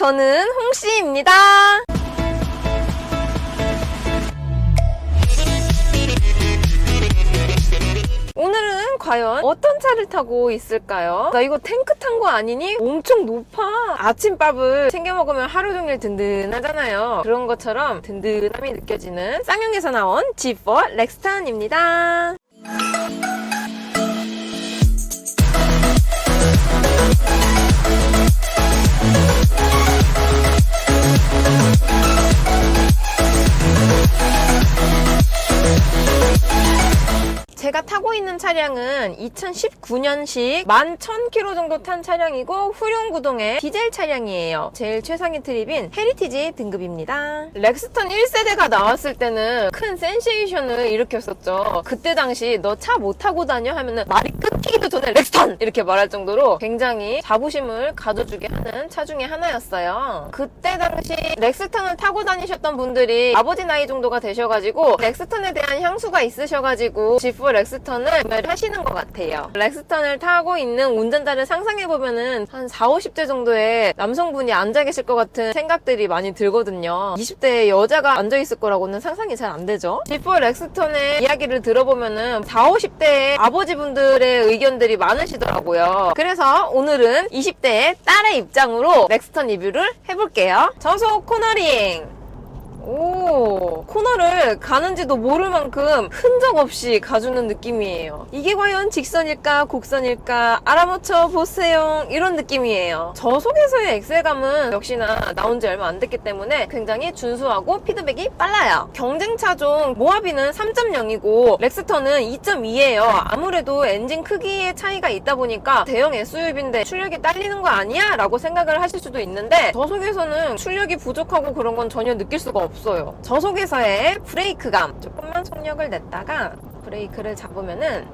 저는 홍씨입니다. 오늘은 과연 어떤 차를 타고 있을까요? 나 이거 탱크 탄 거 아니니? 엄청 높아. 아침밥을 챙겨 먹으면 하루 종일 든든하잖아요. 그런 것처럼 든든함이 느껴지는 쌍용에서 나온 G4 렉스턴입니다. 제가 타고 있는 차량은 2019년식 11,000km 정도 탄 차량이고 후륜구동의 디젤 차량이에요. 제일 최상위 트립인 헤리티지 등급입니다. 렉스턴 1세대가 나왔을 때는 큰 센세이션을 일으켰었죠. 그때 당시 너 차 못 타고 다녀? 하면은 말이 끊기기도 전에 렉스턴! 이렇게 말할 정도로 굉장히 자부심을 가져주게 하는 차 중에 하나였어요. 그때 당시 렉스턴을 타고 다니셨던 분들이 아버지 나이 정도가 되셔가지고 렉스턴에 대한 향수가 있으셔가지고 G4 렉스턴을 구매를 하시는 것 같아요. 렉스턴을 타고 있는 운전자를 상상해보면은 한 40, 50대 정도의 남성분이 앉아 계실 것 같은 생각들이 많이 들거든요. 20대의 여자가 앉아있을 거라고는 상상이 잘 안 되죠. G4 렉스턴의 이야기를 들어보면은 40, 50대의 아버지분들의 의견들이 많으시더라고요. 그래서 오늘은 20대의 딸의 입장으로 렉스턴 리뷰를 해볼게요. 저속 코너링! 오, 코너를 가는지도 모를 만큼 흔적 없이 가주는 느낌이에요. 이게 과연 직선일까 곡선일까 알아맞혀 보세요, 이런 느낌이에요. 저속에서의 엑셀감은 역시나 나온 지 얼마 안 됐기 때문에 굉장히 준수하고 피드백이 빨라요. 경쟁차 중 모하비는 3.0이고 렉스턴은 2.2예요 아무래도 엔진 크기의 차이가 있다 보니까 대형 SUV인데 출력이 딸리는 거 아니야? 라고 생각을 하실 수도 있는데 저속에서는 출력이 부족하고 그런 건 전혀 느낄 수가 없어요. 저속에서의 브레이크감, 조금만 속력을 냈다가 브레이크를 잡으면은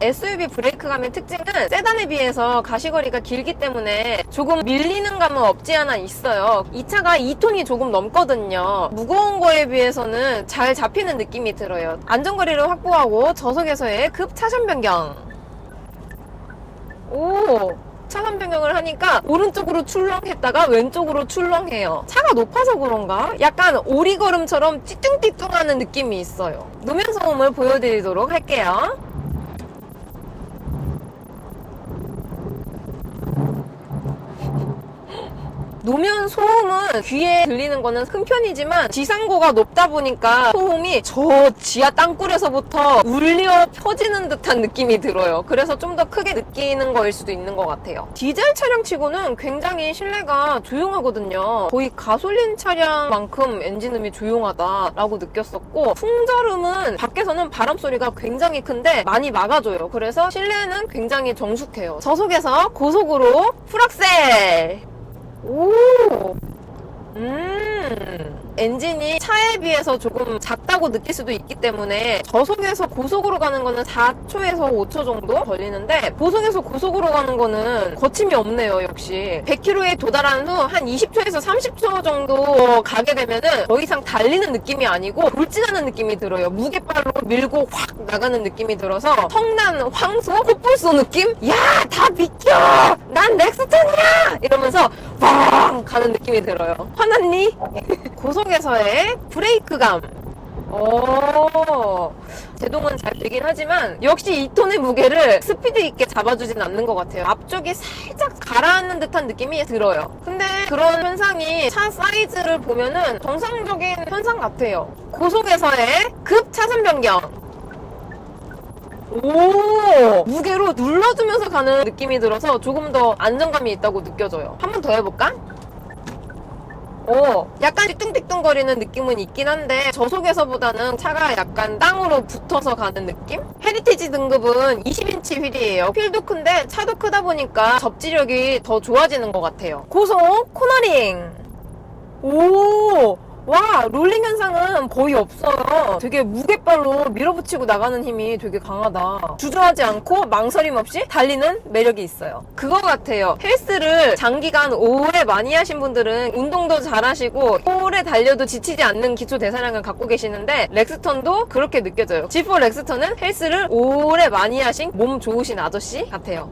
SUV 브레이크감의 특징은 세단에 비해서 가시거리가 길기 때문에 조금 밀리는 감은 없지 않아 있어요. 이 차가 2톤이 조금 넘거든요. 무거운 거에 비해서는 잘 잡히는 느낌이 들어요. 안전거리를 확보하고 저속에서의 급 차선 변경. 오, 차선 변경을 하니까 오른쪽으로 출렁했다가 왼쪽으로 출렁해요. 차가 높아서 그런가? 약간 오리걸음처럼 띠뚱띠뚱하는 느낌이 있어요. 노면 소음을 보여드리도록 할게요. 노면 소음은 귀에 들리는 거는 큰 편이지만 지상고가 높다 보니까 소음이 저 지하 땅굴에서부터 울려 퍼지는 듯한 느낌이 들어요. 그래서 좀 더 크게 느끼는 거일 수도 있는 것 같아요. 디젤 차량 치고는 굉장히 실내가 조용하거든요. 거의 가솔린 차량만큼 엔진음이 조용하다라고 느꼈었고 풍절음은 밖에서는 바람 소리가 굉장히 큰데 많이 막아줘요. 그래서 실내는 굉장히 정숙해요. 저속에서 고속으로 풀악셀! 오, 엔진이 차에 비해서 조금 작다고 느낄 수도 있기 때문에 저속에서 고속으로 가는 거는 4초에서 5초 정도 걸리는데 고속에서 고속으로 가는 거는 거침이 없네요. 역시 100km에 도달한 후 한 20초에서 30초 정도 가게 되면은 더 이상 달리는 느낌이 아니고 돌진하는 느낌이 들어요. 무게발로 밀고 확 나가는 느낌이 들어서 성난 황소 코뿔소 느낌? 야, 다 비켜! 난 렉스턴이야! 이러면서 빵 가는 느낌이 들어요. 화났니? 고속에서의 브레이크감. 제동은 잘 되긴 하지만 역시 2톤의 무게를 스피드 있게 잡아주진 않는 것 같아요. 앞쪽이 살짝 가라앉는 듯한 느낌이 들어요. 근데 그런 현상이 차 사이즈를 보면은 정상적인 현상 같아요. 고속에서의 급 차선 변경. 오, 무게로 눌러주면서 가는 느낌이 들어서 조금 더 안정감이 있다고 느껴져요. 한 번 더 해볼까? 약간 띠뚱띠뚱거리는 느낌은 있긴 한데 저속에서보다는 차가 약간 땅으로 붙어서 가는 느낌? 헤리티지 등급은 20인치 휠이에요. 휠도 큰데 차도 크다 보니까 접지력이 더 좋아지는 것 같아요. 고속 코너링. 오, 와, 롤링 현상은 거의 없어요. 되게 무게발로 밀어붙이고 나가는 힘이 되게 강하다. 주저하지 않고 망설임 없이 달리는 매력이 있어요. 그거 같아요. 헬스를 장기간 오래 많이 하신 분들은 운동도 잘하시고 오래 달려도 지치지 않는 기초 대사량을 갖고 계시는데 렉스턴도 그렇게 느껴져요. G4 렉스턴은 헬스를 오래 많이 하신 몸 좋으신 아저씨 같아요.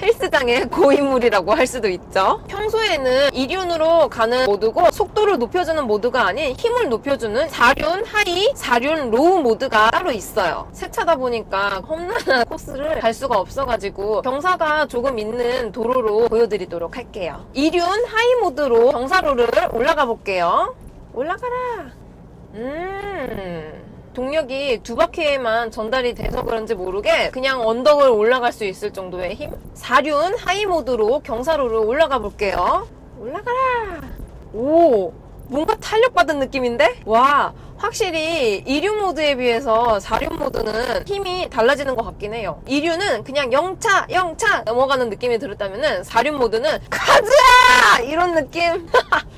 헬스장의 고인물이라고 할 수도 있죠. 평소에는 이륜으로 가는 모드고 속도를 높여주는 모드가 아닌 힘을 높여주는 4륜 하이, 4륜 로우 모드가 따로 있어요. 새 차다 보니까 험난한 코스를 갈 수가 없어가지고 경사가 조금 있는 도로로 보여드리도록 할게요. 2륜 하이 모드로 경사로를 올라가 볼게요. 올라가라. 동력이 2바퀴에만 전달이 돼서 그런지 모르게 그냥 언덕을 올라갈 수 있을 정도의 힘. 4륜 하이 모드로 경사로를 올라가 볼게요. 올라가라. 오, 뭔가 탄력받은 느낌인데? 와, 확실히 2륜 모드에 비해서 4륜 모드는 힘이 달라지는 것 같긴 해요. 2륜은 그냥 영차 넘어가는 느낌이 들었다면은 4륜 모드는 가자! 이런 느낌.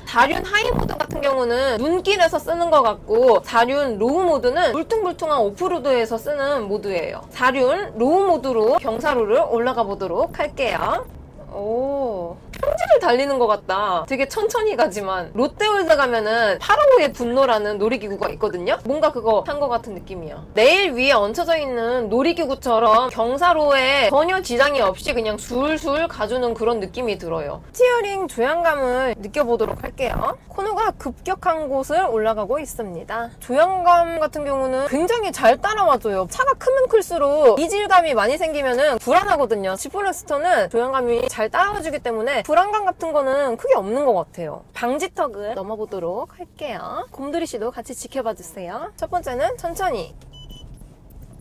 4륜 하이 모드 같은 경우는 눈길에서 쓰는 것 같고 4륜 로우 모드는 울퉁불퉁한 오프로드에서 쓰는 모드예요. 4륜 로우 모드로 경사로를 올라가 보도록 할게요. 오, 평지를 달리는 것 같다. 되게 천천히 가지만 롯데월드 가면은 파라오의 분노라는 놀이기구가 있거든요. 뭔가 그거 탄 것 같은 느낌이야. 레일 위에 얹혀져 있는 놀이기구처럼 경사로에 전혀 지장이 없이 그냥 술술 가주는 그런 느낌이 들어요. 스티어링 조향감을 느껴보도록 할게요. 코너가 급격한 곳을 올라가고 있습니다. 조향감 같은 경우는 굉장히 잘 따라와줘요. 차가 크면 클수록 이질감이 많이 생기면은 불안하거든요. 지프렉스터는 조향감이 잘 따라와주기 때문에 불안감 같은 거는 크게 없는 것 같아요. 방지턱을 넘어보도록 할게요. 곰돌이 씨도 같이 지켜봐 주세요. 첫 번째는 천천히,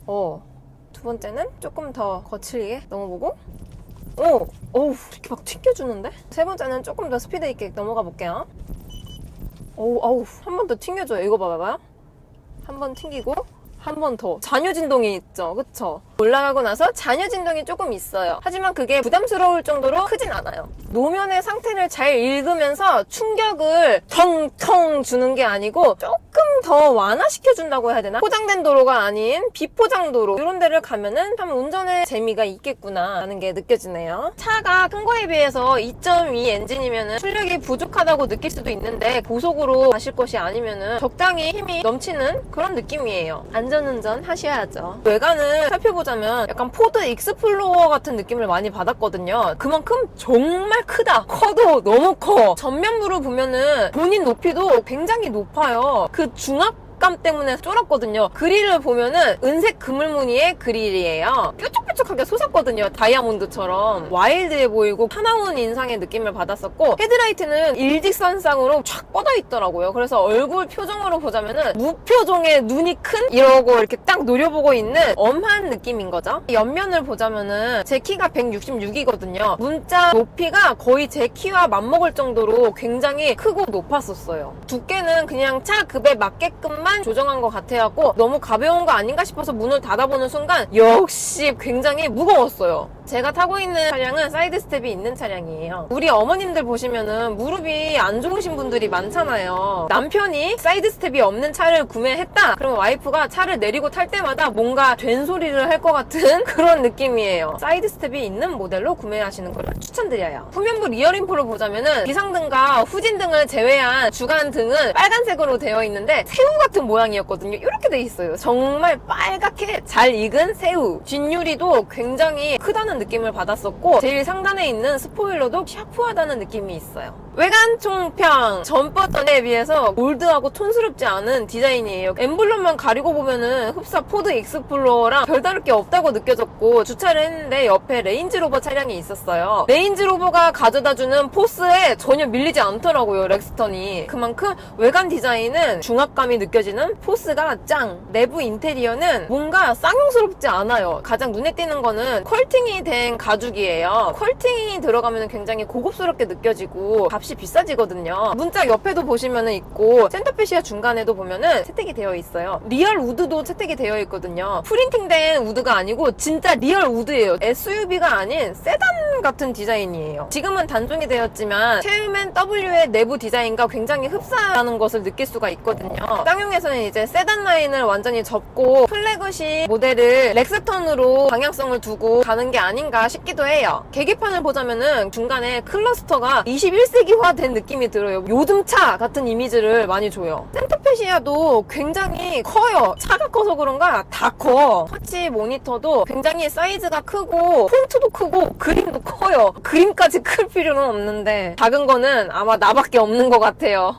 두 번째는 조금 더 거칠게 넘어보고, 어우, 이렇게 막 튕겨주는데? 세 번째는 조금 더 스피드 있게 넘어가 볼게요. 어우, 한 번 더 튕겨줘요. 이거 봐봐요. 한 번 튕기고, 한 번 더. 잔여 진동이 있죠. 그쵸? 올라가고 나서 잔여 진동이 조금 있어요. 하지만 그게 부담스러울 정도로 크진 않아요. 노면의 상태를 잘 읽으면서 충격을 텅텅 주는 게 아니고 조금 더 완화시켜준다고 해야 되나? 포장된 도로가 아닌 비포장 도로 이런 데를 가면은 참 운전의 재미가 있겠구나 라는 게 느껴지네요. 차가 큰 거에 비해서 2.2 엔진이면은 출력이 부족하다고 느낄 수도 있는데 고속으로 가실 것이 아니면은 적당히 힘이 넘치는 그런 느낌이에요. 안전운전 하셔야죠. 외관을 살펴보자면 약간 포드 익스플로어 같은 느낌을 많이 받았거든요. 그만큼 정말 크다. 커도 너무 커. 전면부를 보면은 본인 높이도 굉장히 높아요. 그 중압감 때문에 쫄았거든요. 그릴을 보면은 은색 그물무늬의 그릴이에요. 뾰족뾰족하게 솟았거든요. 다이아몬드처럼. 와일드해 보이고 사나운 인상의 느낌을 받았었고 헤드라이트는 일직선상으로 쫙 뻗어 있더라고요. 그래서 얼굴 표정으로 보자면은 무표정의 눈이 큰 이러고 이렇게 딱 노려보고 있는 엄한 느낌인 거죠. 옆면을 보자면은 제 키가 166이거든요. 문자 높이가 거의 제 키와 맞먹을 정도로 굉장히 크고 높았었어요. 두께는 그냥 차 급에 맞게끔만 조정한 것 같아갖고 너무 가벼운 거 아닌가 싶어서 문을 닫아보는 순간 역시 굉장히 무거웠어요. 제가 타고 있는 차량은 사이드 스텝이 있는 차량이에요. 우리 어머님들 보시면은 무릎이 안 좋으신 분들이 많잖아요. 남편이 사이드 스텝이 없는 차를 구매했다? 그러면 와이프가 차를 내리고 탈 때마다 뭔가 된소리를 할 것 같은 그런 느낌이에요. 사이드 스텝이 있는 모델로 구매하시는 걸 추천드려요. 후면부 리어링포를 보자면은 비상등과 후진등을 제외한 주간등은 빨간색으로 되어 있는데 새우 같은 모양이었거든요. 이렇게 돼 있어요. 정말 빨갛게 잘 익은 새우. 뒷유리도 굉장히 크다는 느낌을 받았었고 제일 상단에 있는 스포일러도 샤프하다는 느낌이 있어요. 외관 총평 전 버전에 비해서 올드하고 촌스럽지 않은 디자인이에요. 엠블럼만 가리고 보면은 흡사 포드 익스플로어랑 별다를 게 없다고 느껴졌고 주차를 했는데 옆에 레인지로버 차량이 있었어요. 레인지로버가 가져다주는 포스에 전혀 밀리지 않더라고요. 렉스턴이. 그만큼 외관 디자인은 중압감이 느껴지는 포스가 짱. 내부 인테리어는 뭔가 쌍용스럽지 않아요. 가장 눈에 띄는 거는 컬팅이 된 가죽이에요. 컬팅이 들어가면 굉장히 고급스럽게 느껴지고 값이 비싸지거든요. 문짝 옆에도 보시면은 있고 센터페시아 중간에도 보면은 채택이 되어 있어요. 리얼 우드도 채택이 되어 있거든요. 프린팅된 우드가 아니고 진짜 리얼 우드예요. SUV가 아닌 세단 같은 디자인이에요. 지금은 단종이 되었지만 체유맨 W의 내부 디자인과 굉장히 흡사하는 것을 느낄 수가 있거든요. 쌍용에서는 이제 세단 라인을 완전히 접고 플래그십 모델을 렉스턴으로 방향성을 두고 가는 게 아닌 아닌가 싶기도 해요. 계기판을 보자면은 중간에 클러스터가 21세기화 된 느낌이 들어요. 요즘차 같은 이미지를 많이 줘요. 센터페시아도 굉장히 커요. 차가 커서 그런가 다 커. 터치 모니터도 굉장히 사이즈가 크고 폰트도 크고 그림도 커요. 그림까지 클 필요는 없는데 작은 거는 아마 나밖에 없는 것 같아요.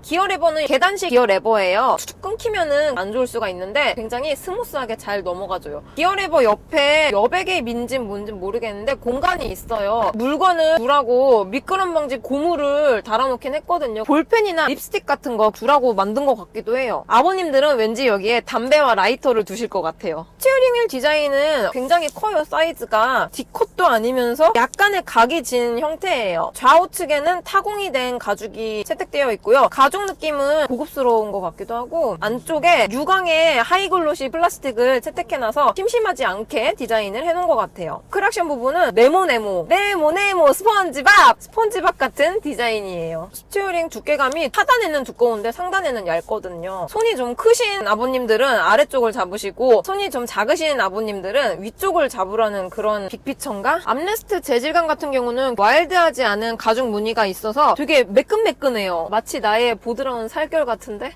기어 레버는 계단식 기어 레버예요. 툭 끊기면은 안 좋을 수가 있는데 굉장히 스무스하게 잘 넘어가줘요. 기어 레버 옆에 여백의 민진 뭔진 모르겠는데 공간이 있어요. 물건을 두라고 미끄럼 방지 고무를 달아놓긴 했거든요. 볼펜이나 립스틱 같은 거 두라고 만든 것 같기도 해요. 아버님들은 왠지 여기에 담배와 라이터를 두실 것 같아요. 스티어링 휠 디자인은 굉장히 커요. 사이즈가 D컷도 아니면서 약간의 각이 진 형태예요. 좌우측에는 타공이 된 가죽이 채택되어 있고요. 가죽 느낌은 고급스러운 것 같기도 하고 안쪽에 유광의 하이글로시 플라스틱을 채택해놔서 심심하지 않게 디자인을 해놓은 것 같아요. 크락션 부분은 네모 스펀지밥 같은 디자인이에요. 스티어링 두께감이 하단에는 두꺼운데 상단에는 얇거든요. 손이 좀 크신 아버님들은 아래쪽을 잡으시고 손이 좀 작으신 아버님들은 위쪽을 잡으라는 그런 빅피처인가? 암레스트 재질감 같은 경우는 와일드하지 않은 가죽 무늬가 있어서 되게 매끈매끈해요. 마치 나의 보드라운 살결 같은데?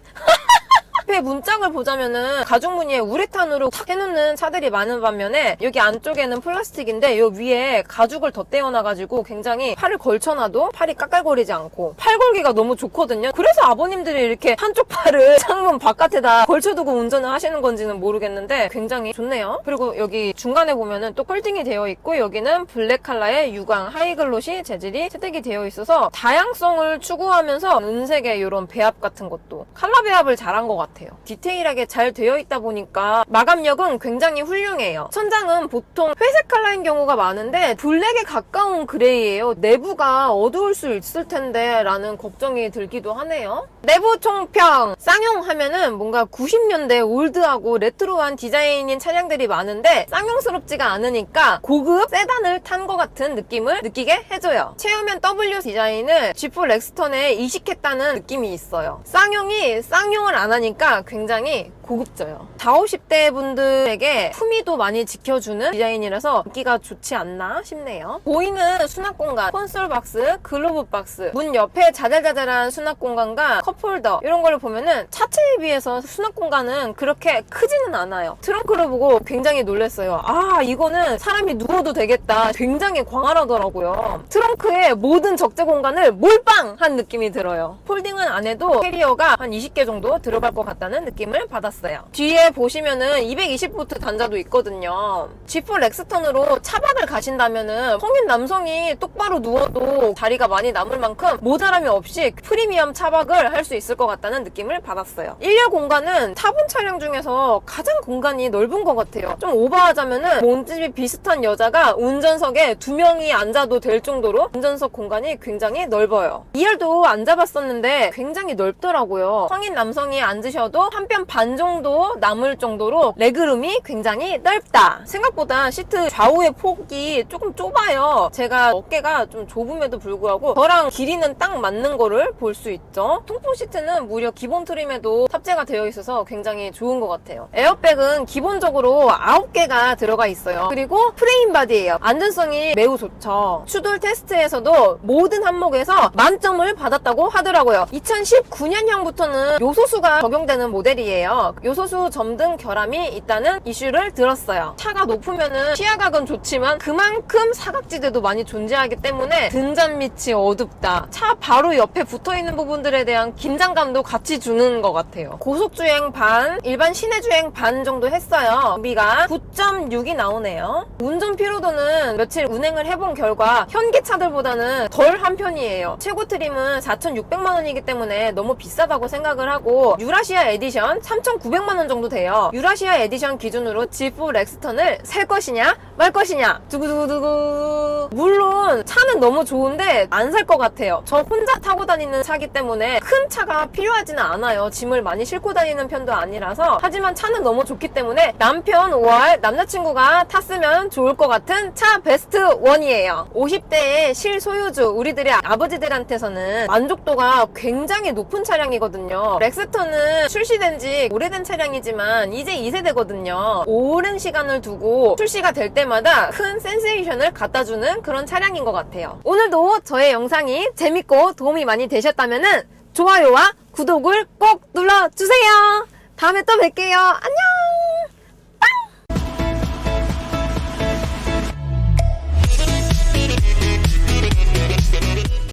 앞에 문짝을 보자면은 가죽 무늬에 우레탄으로 탁 해놓는 차들이 많은 반면에 여기 안쪽에는 플라스틱인데 이 위에 가죽을 덧대어놔가지고 굉장히 팔을 걸쳐놔도 팔이 까깔거리지 않고 팔 걸기가 너무 좋거든요. 그래서 아버님들이 이렇게 한쪽 팔을 창문 바깥에다 걸쳐두고 운전을 하시는 건지는 모르겠는데 굉장히 좋네요. 그리고 여기 중간에 보면은 또 폴딩이 되어 있고 여기는 블랙 컬러의 유광 하이글로시 재질이 채택이 되어 있어서 다양성을 추구하면서 은색의 이런 배합 같은 것도 컬러 배합을 잘한 것 같아요. 디테일하게 잘 되어 있다 보니까 마감력은 굉장히 훌륭해요. 천장은 보통 회색 컬러인 경우가 많은데 블랙에 가까운 그레이예요. 내부가 어두울 수 있을 텐데 라는 걱정이 들기도 하네요. 내부 총평! 쌍용하면은 뭔가 90년대 올드하고 레트로한 디자인인 차량들이 많은데 쌍용스럽지가 않으니까 고급 세단을 탄 것 같은 느낌을 느끼게 해줘요. 체험형 W 디자인을 G4 렉스턴에 이식했다는 느낌이 있어요. 쌍용이 쌍용을 안 하니까 굉장히 고급져요. 40, 50대 분들에게 품위도 많이 지켜주는 디자인이라서 인기가 좋지 않나 싶네요. 보이는 수납 공간, 콘솔 박스, 글로브 박스, 문 옆에 자잘자잘한 수납 공간과 컵홀더 이런 거를 보면은 차체에 비해서 수납 공간은 그렇게 크지는 않아요. 트렁크를 보고 굉장히 놀랐어요. 아, 이거는 사람이 누워도 되겠다. 굉장히 광활하더라고요. 트렁크에 모든 적재 공간을 몰빵한 느낌이 들어요. 폴딩은 안 해도 캐리어가 한 20개 정도 들어갈 것 같다는 느낌을 받았어요. 뒤에 보시면은 220V 단자도 있거든요. G4 렉스턴으로 차박을 가신다면은 성인 남성이 똑바로 누워도 자리가 많이 남을 만큼 모자람이 없이 프리미엄 차박을 할 수 있을 것 같다는 느낌을 받았어요. 1열 공간은 타본 차량 중에서 가장 공간이 넓은 것 같아요. 좀 오버하자면은 몸집이 비슷한 여자가 운전석에 2명이 앉아도 될 정도로 운전석 공간이 굉장히 넓어요. 2열도 앉아봤었는데 굉장히 넓더라고요. 성인 남성이 앉으셔도 한 뼘 반 정도 남을 정도로 레그룸이 굉장히 넓다. 생각보다 시트 좌우의 폭이 조금 좁아요. 제가 어깨가 좀 좁음에도 불구하고 저랑 길이는 딱 맞는 거를 볼 수 있죠. 통풍 시트는 무려 기본 트림에도 탑재가 되어 있어서 굉장히 좋은 것 같아요. 에어백은 기본적으로 9개가 들어가 있어요. 그리고 프레임 바디예요. 안전성이 매우 좋죠. 추돌 테스트에서도 모든 항목에서 만점을 받았다고 하더라고요. 2019년형부터는 요소수가 적용되는 모델이에요. 요소수 점등 결함이 있다는 이슈를 들었어요. 차가 높으면은 시야각은 좋지만 그만큼 사각지대도 많이 존재하기 때문에 등잔 밑이 어둡다. 차 바로 옆에 붙어있는 부분들에 대한 긴장감도 같이 주는 것 같아요. 고속주행 반, 일반 시내주행 반 정도 했어요. 정비가 9.6이 나오네요. 운전 피로도는 며칠 운행을 해본 결과 현기차들보다는 덜 한 편이에요. 최고 트림은 4,600만원이기 때문에 너무 비싸다고 생각을 하고 유라시아 에디션 3,900만원 정도 돼요. 유라시아 에디션 기준으로 G4 렉스턴을 살 것이냐 말 것이냐 두구두구두구. 물론 차는 너무 좋은데 안 살 것 같아요. 저 혼자 타고 다니는 차기 때문에 큰 차가 필요하지는 않아요. 짐을 많이 싣고 다니는 편도 아니라서. 하지만 차는 너무 좋기 때문에 남편 5월 남자친구가 탔으면 좋을 것 같은 차 베스트 1이에요. 50대의 실소유주 우리들의 아버지들한테서는 만족도가 굉장히 높은 차량이거든요. 렉스턴은 출시된 지 오래된 오래된 차량이지만 이제 2세대거든요. 오랜 시간을 두고 출시가 될 때마다 큰 센세이션을 갖다주는 그런 차량인 것 같아요. 오늘도 저의 영상이 재밌고 도움이 많이 되셨다면 좋아요와 구독을 꼭 눌러주세요. 다음에 또 뵐게요. 안녕!